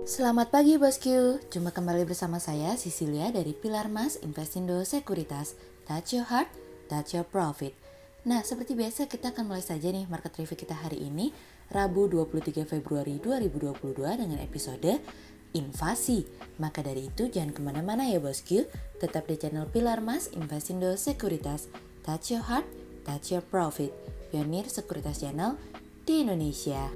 Selamat pagi bosku, jumpa kembali bersama saya Cecilia dari Pilar Mas Investindo Sekuritas. Touch your heart, touch your profit. Nah, seperti biasa kita akan mulai saja nih market review kita hari ini, Rabu 23 Februari 2022 dengan episode Invasi. Maka dari itu jangan kemana-mana ya bosku, tetap di channel Pilar Mas Investindo Sekuritas. Touch your heart, touch your profit. Pionir Sekuritas Channel di Indonesia.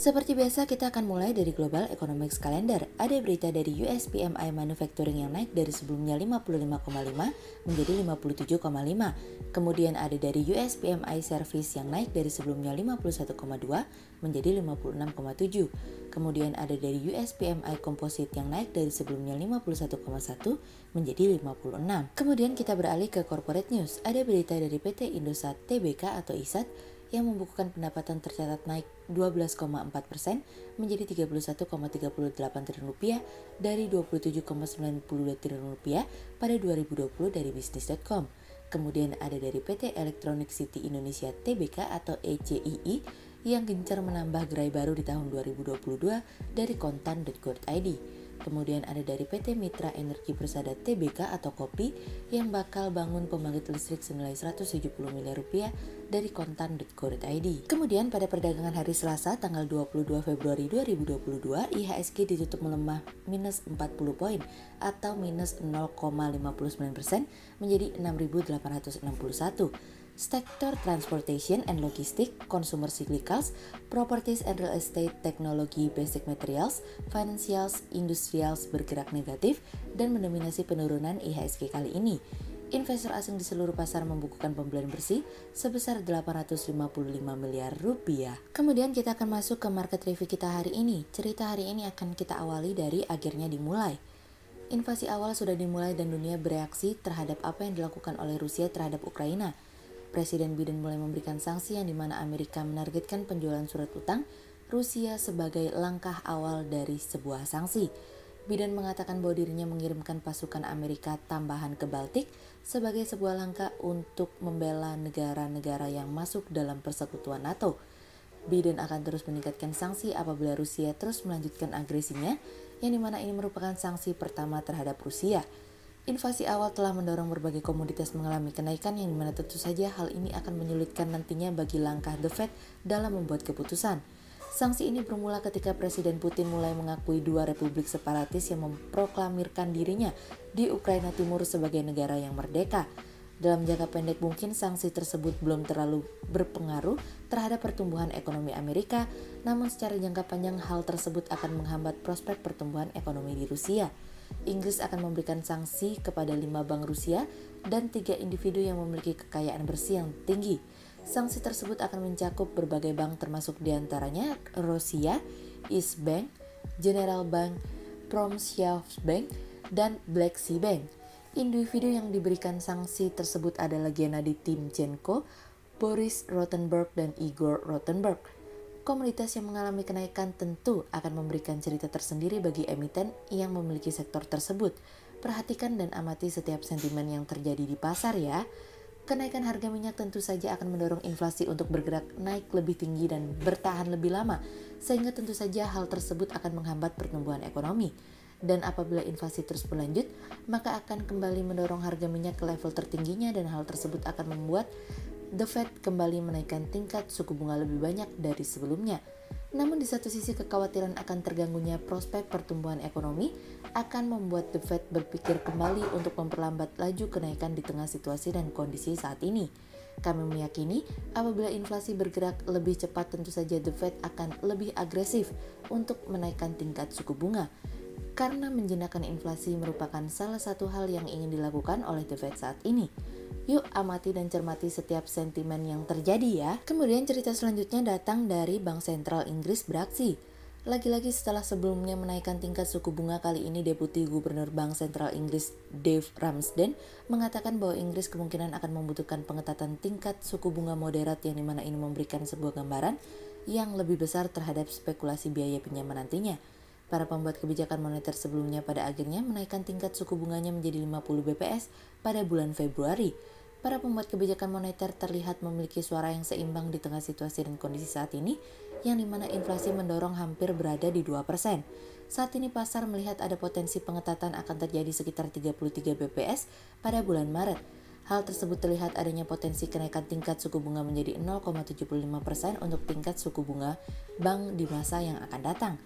Seperti biasa kita akan mulai dari Global Economics Calendar. Ada berita dari US PMI Manufacturing yang naik dari sebelumnya 55,5 menjadi 57,5. Kemudian ada dari US PMI Service yang naik dari sebelumnya 51,2 menjadi 56,7. Kemudian ada dari US PMI Composite yang naik dari sebelumnya 51,1 menjadi 56. Kemudian kita beralih ke Corporate News. Ada berita dari PT Indosat Tbk atau ISAT yang membukukan pendapatan tercatat naik 12,4% menjadi 31,38 triliun rupiah dari 27,92 triliun rupiah pada 2020 dari bisnis.com. Kemudian ada dari PT Electronic City Indonesia Tbk atau ECII yang gencar menambah gerai baru di tahun 2022 dari kontan.go.id. Kemudian ada dari PT Mitra Energi Persada Tbk atau Kopi yang bakal bangun pembangkit listrik senilai 170 miliar rupiah dari kontan.go.id. Kemudian pada perdagangan hari Selasa tanggal 22 Februari 2022, IHSG ditutup melemah minus 40 poin atau minus 0,59% menjadi 6.861. Sektor transportation and logistik, consumer cyclicals, properties and real estate, teknologi, basic materials, financials, industrials bergerak negatif dan mendominasi penurunan IHSG kali ini. Investor asing di seluruh pasar membukukan pembelian bersih sebesar 855 miliar rupiah. Kemudian kita akan masuk ke market review kita hari ini. Cerita hari ini akan kita awali dari akhirnya dimulai. Invasi awal sudah dimulai dan dunia bereaksi terhadap apa yang dilakukan oleh Rusia terhadap Ukraina. Presiden Biden mulai memberikan sanksi yang dimana Amerika menargetkan penjualan surat utang Rusia sebagai langkah awal dari sebuah sanksi. Biden mengatakan bahwa dirinya mengirimkan pasukan Amerika tambahan ke Baltik sebagai sebuah langkah untuk membela negara-negara yang masuk dalam persekutuan NATO. Biden akan terus meningkatkan sanksi apabila Rusia terus melanjutkan agresinya, yang dimana ini merupakan sanksi pertama terhadap Rusia. Invasi awal telah mendorong berbagai komoditas mengalami kenaikan yang dimana tentu saja hal ini akan menyulitkan nantinya bagi langkah The Fed dalam membuat keputusan. Sanksi ini bermula ketika Presiden Putin mulai mengakui dua republik separatis yang memproklamirkan dirinya di Ukraina Timur sebagai negara yang merdeka. Dalam jangka pendek mungkin sanksi tersebut belum terlalu berpengaruh terhadap pertumbuhan ekonomi Amerika, namun secara jangka panjang hal tersebut akan menghambat prospek pertumbuhan ekonomi di Rusia. Inggris akan memberikan sanksi kepada 5 bank Rusia dan 3 individu yang memiliki kekayaan bersih yang tinggi. Sanksi tersebut akan mencakup berbagai bank termasuk diantaranya Rosia, East Bank, General Bank, Pромswashbank, dan Black Sea Bank. Individu yang diberikan sanksi tersebut adalah Gennady Timchenko, Boris Rothenberg, dan Igor Rothenberg. Komoditas yang mengalami kenaikan tentu akan memberikan cerita tersendiri bagi emiten yang memiliki sektor tersebut. Perhatikan dan amati setiap sentimen yang terjadi di pasar ya. Kenaikan harga minyak tentu saja akan mendorong inflasi untuk bergerak naik lebih tinggi dan bertahan lebih lama, sehingga tentu saja hal tersebut akan menghambat pertumbuhan ekonomi. Dan apabila inflasi terus berlanjut, maka akan kembali mendorong harga minyak ke level tertingginya dan hal tersebut akan membuat The Fed kembali menaikkan tingkat suku bunga lebih banyak dari sebelumnya. Namun di satu sisi kekhawatiran akan terganggunya prospek pertumbuhan ekonomi akan membuat The Fed berpikir kembali untuk memperlambat laju kenaikan di tengah situasi dan kondisi saat ini. Kami meyakini apabila inflasi bergerak lebih cepat tentu saja The Fed akan lebih agresif untuk menaikkan tingkat suku bunga. Karena menjinakkan inflasi merupakan salah satu hal yang ingin dilakukan oleh The Fed saat ini. Yuk amati dan cermati setiap sentimen yang terjadi ya. Kemudian cerita selanjutnya datang dari Bank Sentral Inggris beraksi. Lagi-lagi setelah sebelumnya menaikkan tingkat suku bunga, kali ini Deputi Gubernur Bank Sentral Inggris Dave Ramsden mengatakan bahwa Inggris kemungkinan akan membutuhkan pengetatan tingkat suku bunga moderat yang dimana ini memberikan sebuah gambaran yang lebih besar terhadap spekulasi biaya pinjaman nantinya. Para pembuat kebijakan moneter sebelumnya pada akhirnya menaikkan tingkat suku bunganya menjadi 50 BPS pada bulan Februari. para pembuat kebijakan moneter terlihat memiliki suara yang seimbang di tengah situasi dan kondisi saat ini, yang dimana inflasi mendorong hampir berada di 2%. Saat ini pasar melihat ada potensi pengetatan akan terjadi sekitar 33 bps pada bulan Maret. Hal tersebut terlihat adanya potensi kenaikan tingkat suku bunga menjadi 0,75% untuk tingkat suku bunga bank di masa yang akan datang.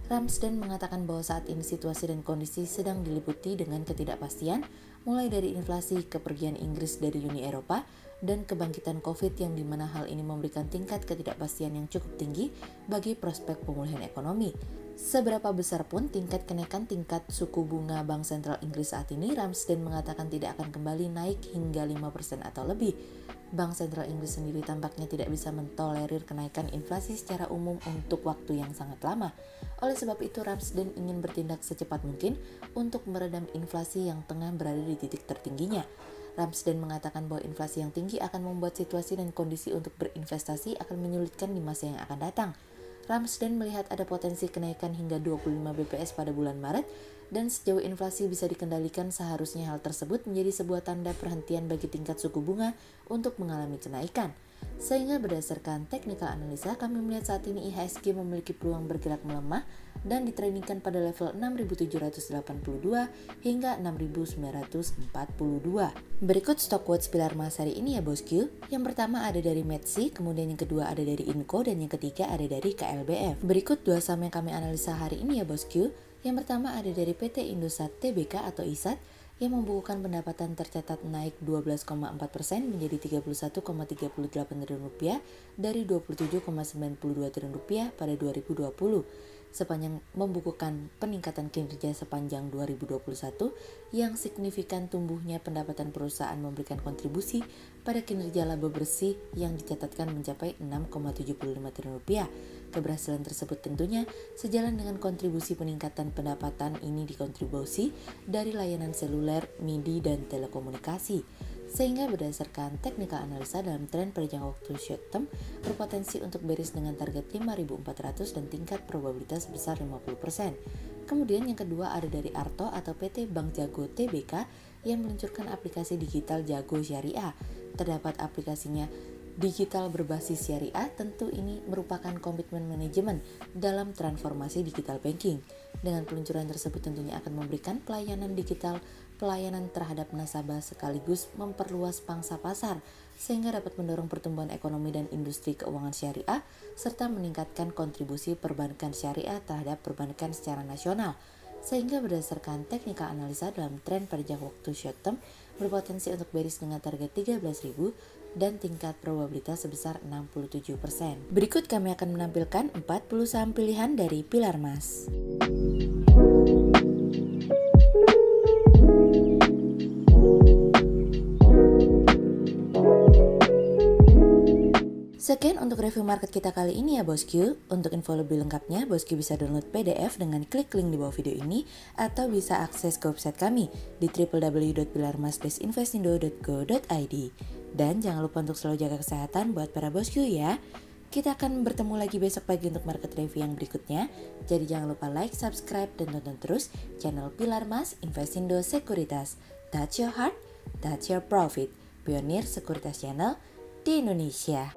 Ramsden mengatakan bahwa saat ini situasi dan kondisi sedang diliputi dengan ketidakpastian, mulai dari inflasi, kepergian Inggris dari Uni Eropa, dan kebangkitan COVID yang dimana hal ini memberikan tingkat ketidakpastian yang cukup tinggi bagi prospek pemulihan ekonomi. Seberapa besar pun tingkat kenaikan tingkat suku bunga Bank Sentral Inggris saat ini, Ramsden mengatakan tidak akan kembali naik hingga 5% atau lebih. Bank Sentral Inggris sendiri tampaknya tidak bisa mentolerir kenaikan inflasi secara umum untuk waktu yang sangat lama. Oleh sebab itu, Ramsden ingin bertindak secepat mungkin untuk meredam inflasi yang tengah berada di titik tertingginya. Ramsden mengatakan bahwa inflasi yang tinggi akan membuat situasi dan kondisi untuk berinvestasi akan menyulitkan di masa yang akan datang. Ramsden melihat ada potensi kenaikan hingga 25 bps pada bulan Maret, dan sejauh inflasi bisa dikendalikan seharusnya hal tersebut menjadi sebuah tanda perhentian bagi tingkat suku bunga untuk mengalami kenaikan. Sehingga berdasarkan technical analisa, kami melihat saat ini IHSG memiliki peluang bergerak melemah dan ditradingkan pada level 6.782 hingga 6.942. Berikut stock quotes pilar emas hari ini ya bosku. Yang pertama ada dari Metsi, kemudian yang kedua ada dari Inco, dan yang ketiga ada dari KLBF. Berikut dua saham yang kami analisa hari ini ya bosku. Yang pertama ada dari PT Indosat Tbk atau ISAT, yang membukukan pendapatan tercatat naik 12,4% menjadi Rp31,38 triliun dari Rp27,92 triliun pada 2020. Sepanjang membukukan peningkatan kinerja sepanjang 2021 yang signifikan tumbuhnya pendapatan perusahaan memberikan kontribusi pada kinerja laba bersih yang dicatatkan mencapai Rp6,75 triliun. Keberhasilan tersebut tentunya sejalan dengan kontribusi peningkatan pendapatan ini dikontribusi dari layanan seluler, MIDI, dan telekomunikasi. Sehingga berdasarkan technical analisa dalam tren pada jangka waktu short term berpotensi untuk bearish dengan target 5.400 dan tingkat probabilitas sebesar 50%. Kemudian yang kedua ada dari Arto atau PT Bank Jago Tbk yang meluncurkan aplikasi digital Jago Syariah. Terdapat aplikasinya digital berbasis syariah, tentu ini merupakan komitmen manajemen dalam transformasi digital banking. Dengan peluncuran tersebut tentunya akan memberikan pelayanan digital, pelayanan terhadap nasabah sekaligus memperluas pangsa pasar sehingga dapat mendorong pertumbuhan ekonomi dan industri keuangan syariah serta meningkatkan kontribusi perbankan syariah terhadap perbankan secara nasional. Sehingga berdasarkan technical analisa dalam tren pada jangka waktu short term berpotensi untuk bearish dengan target 13.000 dan tingkat probabilitas sebesar 67%. Berikut kami akan menampilkan 40 saham pilihan dari pilar emas. Sekian untuk review market kita kali ini ya bosku. Untuk info lebih lengkapnya, bosku bisa download PDF dengan klik link di bawah video ini atau bisa akses ke website kami di www.pilarmas-investindo.co.id. Dan jangan lupa untuk selalu jaga kesehatan buat para bosku ya. Kita akan bertemu lagi besok pagi untuk market review yang berikutnya. Jadi jangan lupa like, subscribe, dan tonton terus channel Pilar Mas Investindo Sekuritas. Touch your heart, touch your profit. Pionir Sekuritas Channel di Indonesia.